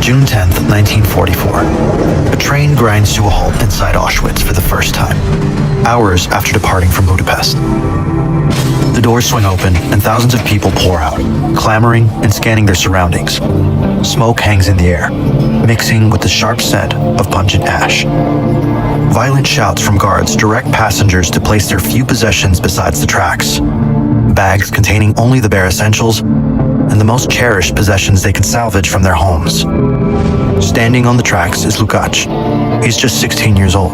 June 10th, 1944. A train grinds to a halt inside Auschwitz for the first time, hours after departing from Budapest. The doors swing open and thousands of people pour out, clamoring and scanning their surroundings. Smoke hangs in the air, mixing with the sharp scent of pungent ash. Violent shouts from guards direct passengers to place their few possessions besides the tracks. Bags containing only the bare essentials and the most cherished possessions they can salvage from their homes. Standing on the tracks is Lukács. He's just 16 years old.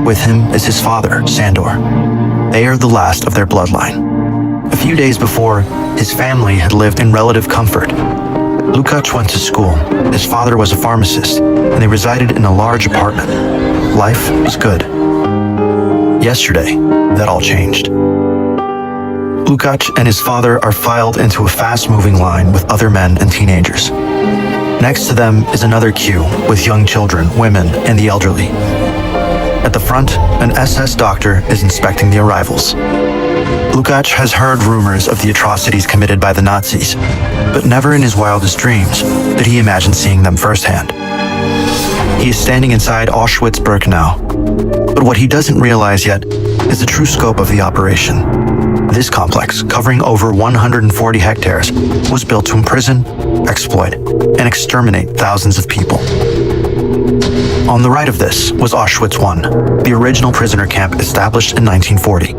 With him is his father, Sandor. They are the last of their bloodline. A few days before, his family had lived in relative comfort. Lukács went to school. His father was a pharmacist, and they resided in a large apartment. Life was good. Yesterday, that all changed. Lukács and his father are filed into a fast-moving line with other men and teenagers. Next to them is another queue with young children, women, and the elderly. At the front, an SS doctor is inspecting the arrivals. Lukács has heard rumors of the atrocities committed by the Nazis, but never in his wildest dreams did he imagine seeing them firsthand. He is standing inside Auschwitz-Birkenau, but what he doesn't realize yet is the true scope of the operation. This complex, covering over 140 hectares, was built to imprison, exploit, and exterminate thousands of people. On the right of this was Auschwitz I, the original prisoner camp established in 1940.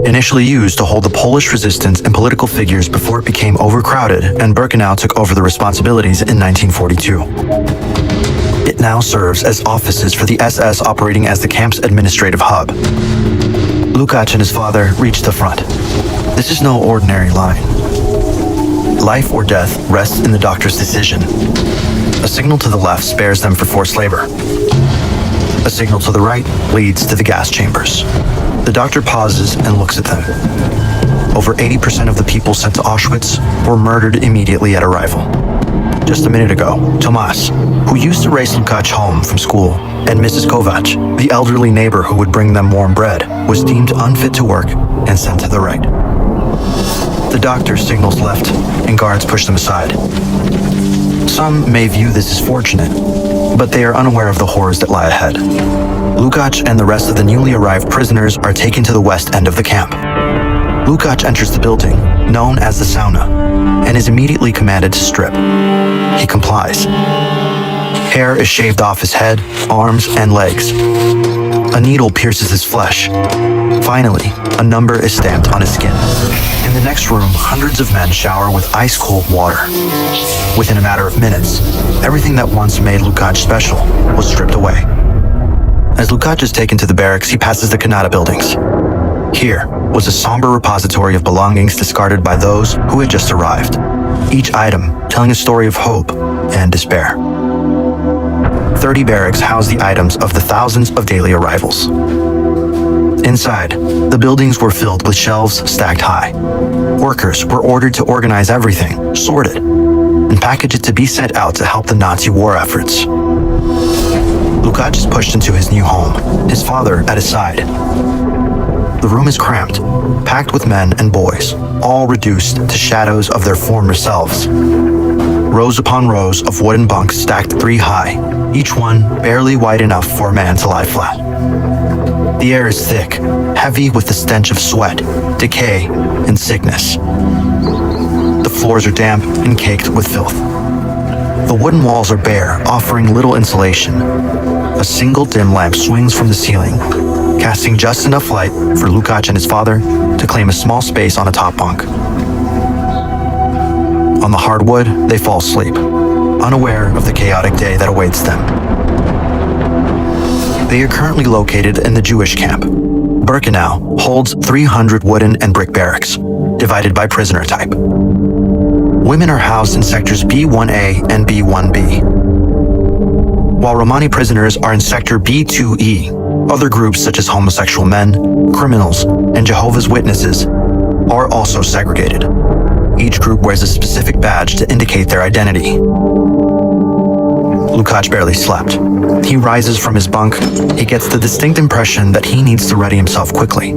Initially used to hold the Polish resistance and political figures before it became overcrowded and Birkenau took over the responsibilities in 1942. It now serves as offices for the SS operating as the camp's administrative hub. Lukács and his father reach the front. This is no ordinary line. Life or death rests in the doctor's decision. A signal to the left spares them for forced labor. A signal to the right leads to the gas chambers. The doctor pauses and looks at them. Over 80% of the people sent to Auschwitz were murdered immediately at arrival. Just a minute ago, Tomas, who used to race Lukács home from school, and Mrs. Kovac, the elderly neighbor who would bring them warm bread, was deemed unfit to work and sent to the right. The doctor signals left, and guards push them aside. Some may view this as fortunate, but they are unaware of the horrors that lie ahead. Lukács and the rest of the newly arrived prisoners are taken to the west end of the camp. Lukács enters the building, known as the sauna, and is immediately commanded to strip. He complies. Hair is shaved off his head, arms, and legs. A needle pierces his flesh. Finally, a number is stamped on his skin. In the next room, hundreds of men shower with ice-cold water. Within a matter of minutes, everything that once made Lukács special was stripped away. As Lukács is taken to the barracks, he passes the Kanata buildings. Here was a somber repository of belongings discarded by those who had just arrived, each item telling a story of hope and despair. 30 barracks house the items of the thousands of daily arrivals. Inside, the buildings were filled with shelves stacked high. Workers were ordered to organize everything, sort it, and package it to be sent out to help the Nazi war efforts. Lukács is pushed into his new home, his father at his side. The room is cramped, packed with men and boys, all reduced to shadows of their former selves. Rows upon rows of wooden bunks stacked 3 high, each one barely wide enough for a man to lie flat. The air is thick, heavy with the stench of sweat, decay, and sickness. The floors are damp and caked with filth. The wooden walls are bare, offering little insulation. A single dim lamp swings from the ceiling, casting just enough light for Lukács and his father to claim a small space on a top bunk. On the hard wood, they fall asleep, unaware of the chaotic day that awaits them. They are currently located in the Jewish camp. Birkenau holds 300 wooden and brick barracks, divided by prisoner type. Women are housed in sectors B1A and B1B, while Romani prisoners are in sector B2E. Other groups such as homosexual men, criminals, and Jehovah's Witnesses are also segregated. Each group wears a specific badge to indicate their identity. Lukács barely slept. He rises from his bunk. He gets the distinct impression that he needs to ready himself quickly.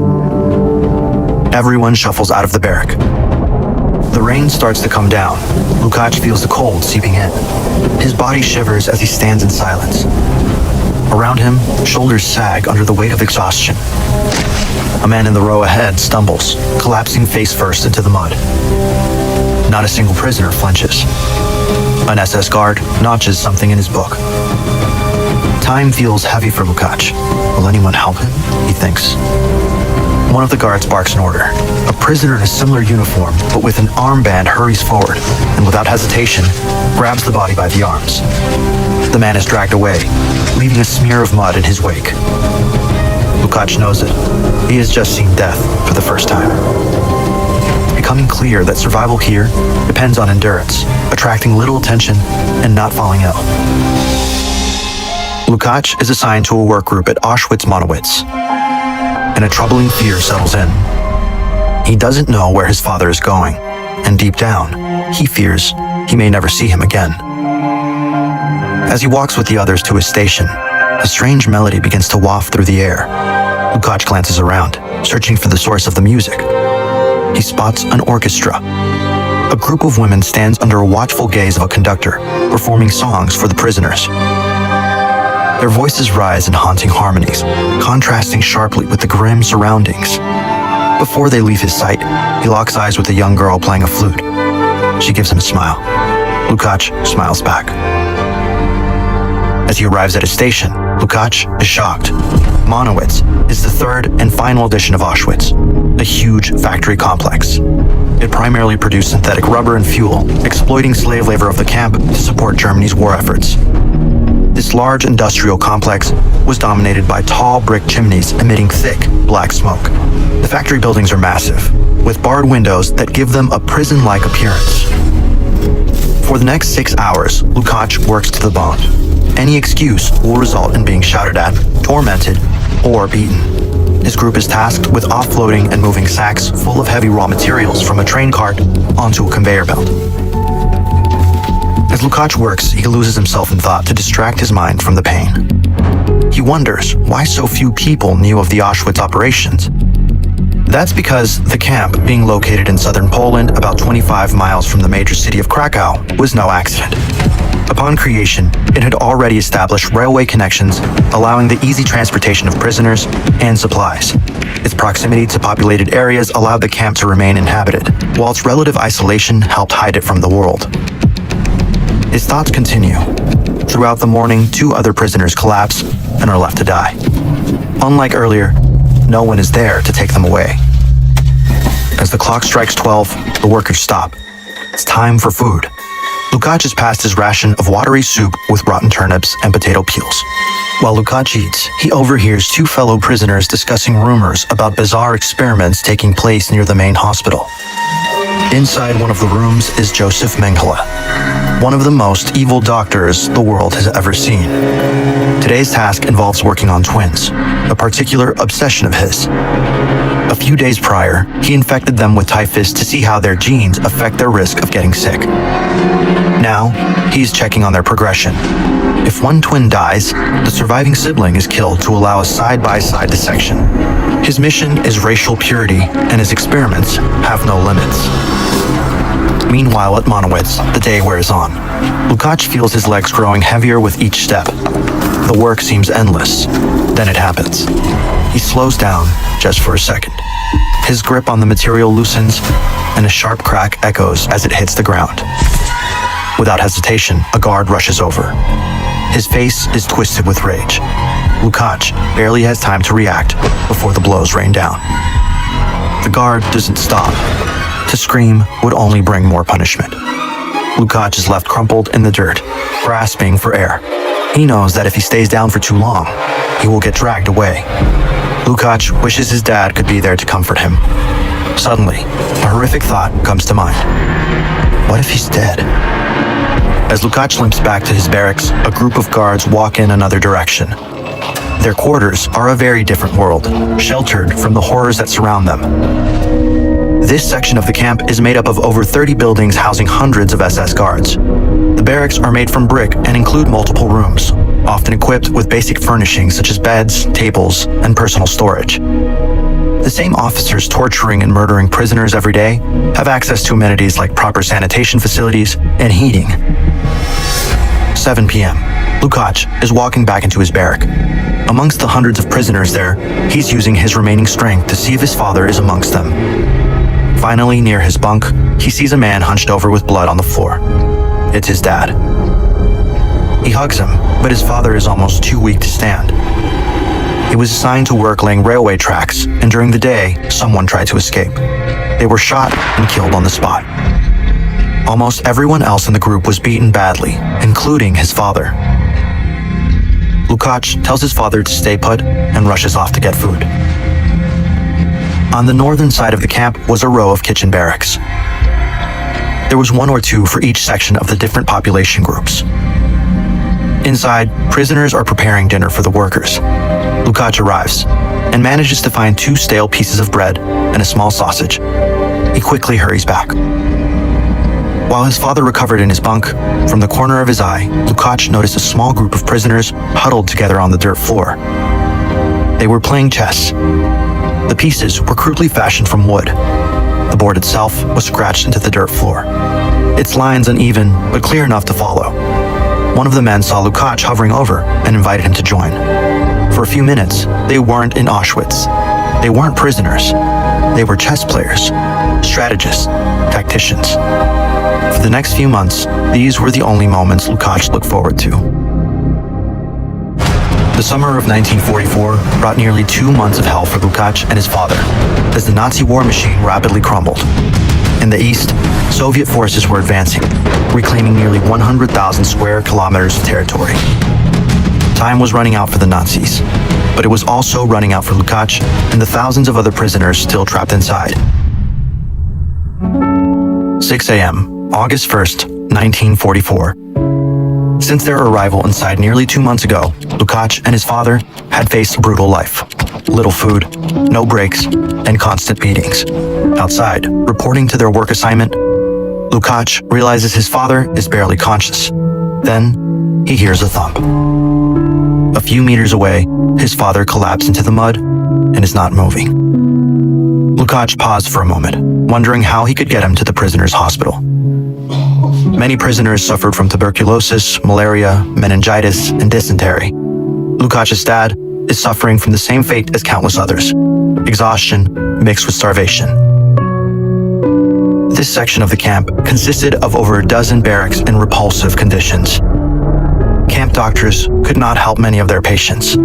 Everyone shuffles out of the barrack. The rain starts to come down. Lukács feels the cold seeping in. His body shivers as he stands in silence. Around him, shoulders sag under the weight of exhaustion. A man in the row ahead stumbles, collapsing face first into the mud. Not a single prisoner flinches. An SS guard notches something in his book. Time feels heavy for Lukács. Will anyone help him? He thinks. One of the guards barks an order. A prisoner in a similar uniform, but with an armband, hurries forward, and without hesitation, grabs the body by the arms. The man is dragged away, leaving a smear of mud in his wake. Lukács knows it. He has just seen death for the first time. It's becoming clear that survival here depends on endurance, attracting little attention, and not falling ill. Lukács is assigned to a work group at Auschwitz, and a troubling fear settles in. He doesn't know where his father is going, and deep down, he fears he may never see him again. As he walks with the others to his station, a strange melody begins to waft through the air. Lukács glances around, searching for the source of the music. He spots an orchestra. A group of women stands under a watchful gaze of a conductor, performing songs for the prisoners. Their voices rise in haunting harmonies, contrasting sharply with the grim surroundings. Before they leave his sight, he locks eyes with a young girl playing a flute. She gives him a smile. Lukács smiles back. As he arrives at his station, Lukács is shocked. Monowitz is the third and final edition of Auschwitz, a huge factory complex. It primarily produced synthetic rubber and fuel, exploiting slave labor of the camp to support Germany's war efforts. This large industrial complex was dominated by tall brick chimneys emitting thick, black smoke. The factory buildings are massive, with barred windows that give them a prison-like appearance. For the next 6 hours, Lukács works to the bone. Any excuse will result in being shouted at, tormented, or beaten. His group is tasked with offloading and moving sacks full of heavy raw materials from a train cart onto a conveyor belt. As Lukács works, he loses himself in thought to distract his mind from the pain. He wonders why so few people knew of the Auschwitz operations. That's because the camp, being located in southern Poland, about 25 miles from the major city of Krakow, was no accident. Upon creation, it had already established railway connections, allowing the easy transportation of prisoners and supplies. Its proximity to populated areas allowed the camp to remain inhabited, while its relative isolation helped hide it from the world. His thoughts continue. Throughout the morning, 2 other prisoners collapse and are left to die. Unlike earlier, no one is there to take them away. As the clock strikes 12, the workers stop. It's time for food. Lukács has passed his ration of watery soup with rotten turnips and potato peels. While Lukács eats, he overhears 2 fellow prisoners discussing rumors about bizarre experiments taking place near the main hospital. Inside one of the rooms is Joseph Mengele, one of the most evil doctors the world has ever seen. Today's task involves working on twins, a particular obsession of his. A few days prior, he infected them with typhus to see how their genes affect their risk of getting sick. Now, he's checking on their progression. If one twin dies, the surviving sibling is killed to allow a side-by-side dissection. His mission is racial purity, and his experiments have no limits. Meanwhile, at Monowitz, the day wears on. Lukács feels his legs growing heavier with each step. The work seems endless. Then it happens. He slows down just for a second. His grip on the material loosens, and a sharp crack echoes as it hits the ground. Without hesitation, a guard rushes over. His face is twisted with rage. Lukács barely has time to react before the blows rain down. The guard doesn't stop. To scream would only bring more punishment. Lukács is left crumpled in the dirt, grasping for air. He knows that if he stays down for too long, he will get dragged away. Lukács wishes his dad could be there to comfort him. Suddenly, a horrific thought comes to mind. What if he's dead? As Lukács limps back to his barracks, a group of guards walk in another direction. Their quarters are a very different world, sheltered from the horrors that surround them. This section of the camp is made up of over 30 buildings housing hundreds of SS guards. The barracks are made from brick and include multiple rooms, often equipped with basic furnishings such as beds, tables, and personal storage. The same officers torturing and murdering prisoners every day have access to amenities like proper sanitation facilities and heating. 7 p.m. Lukács is walking back into his barrack. Amongst the hundreds of prisoners there, he's using his remaining strength to see if his father is amongst them. Finally, near his bunk, he sees a man hunched over with blood on the floor. It's his dad. He hugs him, but his father is almost too weak to stand. He was assigned to work laying railway tracks, and during the day, someone tried to escape. They were shot and killed on the spot. Almost everyone else in the group was beaten badly, including his father. Lukács tells his father to stay put and rushes off to get food. On the northern side of the camp was a row of kitchen barracks. There was one or two for each section of the different population groups. Inside, prisoners are preparing dinner for the workers. Lukács arrives and manages to find 2 stale pieces of bread and a small sausage. He quickly hurries back. While his father recovered in his bunk, from the corner of his eye, Lukács noticed a small group of prisoners huddled together on the dirt floor. They were playing chess. The pieces were crudely fashioned from wood. The board itself was scratched into the dirt floor. Its lines uneven, but clear enough to follow. One of the men saw Lukács hovering over and invited him to join. For a few minutes, they weren't in Auschwitz. They weren't prisoners. They were chess players, strategists, tacticians. For the next few months, these were the only moments Lukács looked forward to. The summer of 1944 brought nearly 2 months of hell for Lukács and his father, as the Nazi war machine rapidly crumbled. In the east, Soviet forces were advancing, reclaiming nearly 100,000 square kilometers of territory. Time was running out for the Nazis, but it was also running out for Lukács and the thousands of other prisoners still trapped inside. 6 a.m., August 1st, 1944. Since their arrival inside nearly 2 months ago, Lukács and his father had faced a brutal life. Little food, no breaks, and constant beatings. Outside, reporting to their work assignment, Lukács realizes his father is barely conscious. Then, he hears a thump. A few meters away, his father collapsed into the mud and is not moving. Lukács paused for a moment, wondering how he could get him to the prisoner's hospital. Many prisoners suffered from tuberculosis, malaria, meningitis, and dysentery. Lukács' dad is suffering from the same fate as countless others: exhaustion mixed with starvation. This section of the camp consisted of over a dozen barracks in repulsive conditions. Camp doctors could not help many of their patients.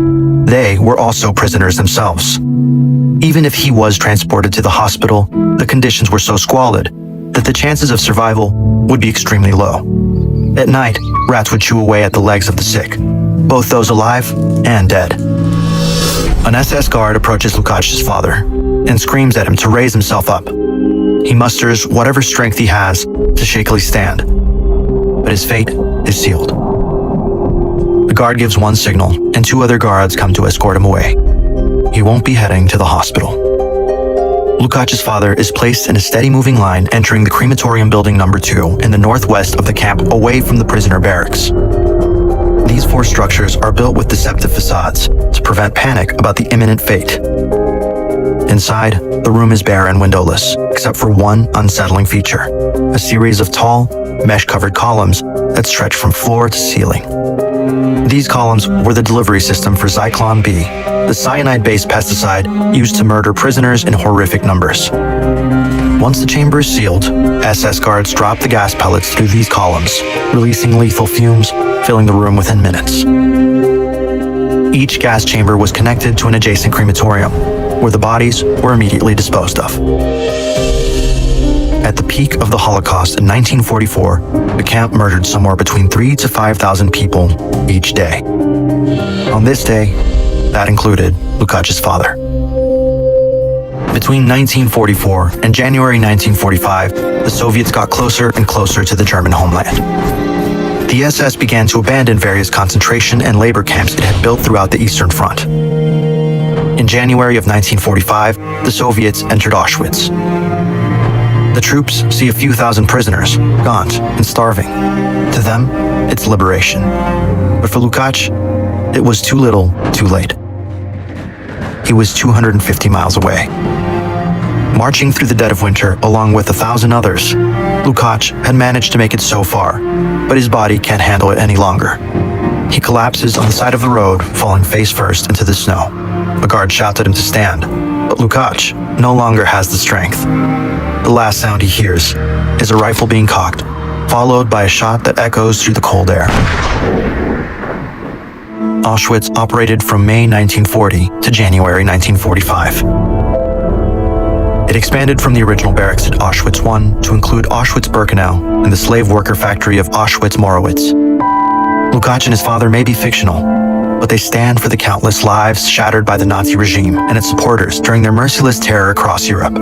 They were also prisoners themselves. Even if he was transported to the hospital, the conditions were so squalid that the chances of survival would be extremely low. At night, rats would chew away at the legs of the sick, both those alive and dead. An SS guard approaches Lukács' father and screams at him to raise himself up. He musters whatever strength he has to shakily stand, but his fate is sealed. The guard gives one signal, and 2 other guards come to escort him away. He won't be heading to the hospital. Lukács' father is placed in a steady moving line entering the crematorium building number 2 in the northwest of the camp, away from the prisoner barracks. These 4 structures are built with deceptive facades to prevent panic about the imminent fate. Inside, the room is bare and windowless, except for one unsettling feature: a series of tall, mesh-covered columns that stretch from floor to ceiling. These columns were the delivery system for Zyklon B, the cyanide-based pesticide used to murder prisoners in horrific numbers. Once the chamber is sealed, SS guards drop the gas pellets through these columns, releasing lethal fumes, filling the room within minutes. Each gas chamber was connected to an adjacent crematorium, where the bodies were immediately disposed of. At the peak of the Holocaust in 1944, the camp murdered somewhere between 3,000 to 5,000 people each day. On this day, that included Lukács' father. Between 1944 and January 1945, the Soviets got closer and closer to the German homeland. The SS began to abandon various concentration and labor camps it had built throughout the Eastern Front. In January of 1945, the Soviets entered Auschwitz. The troops see a few thousand prisoners, gaunt and starving. To them, it's liberation. But for Lukács, it was too little, too late. he was 250 miles away. Marching through the dead of winter along with 1,000 others, Lukács had managed to make it so far, but his body can't handle it any longer. He collapses on the side of the road, falling face first into the snow. A guard shouts at him to stand, but Lukács no longer has the strength. The last sound he hears is a rifle being cocked, followed by a shot that echoes through the cold air. Auschwitz operated from May 1940 to January 1945. It expanded from the original barracks at Auschwitz I to include Auschwitz-Birkenau and the slave worker factory of Auschwitz-Morowitz. Lukács and his father may be fictional, but they stand for the countless lives shattered by the Nazi regime and its supporters during their merciless terror across Europe.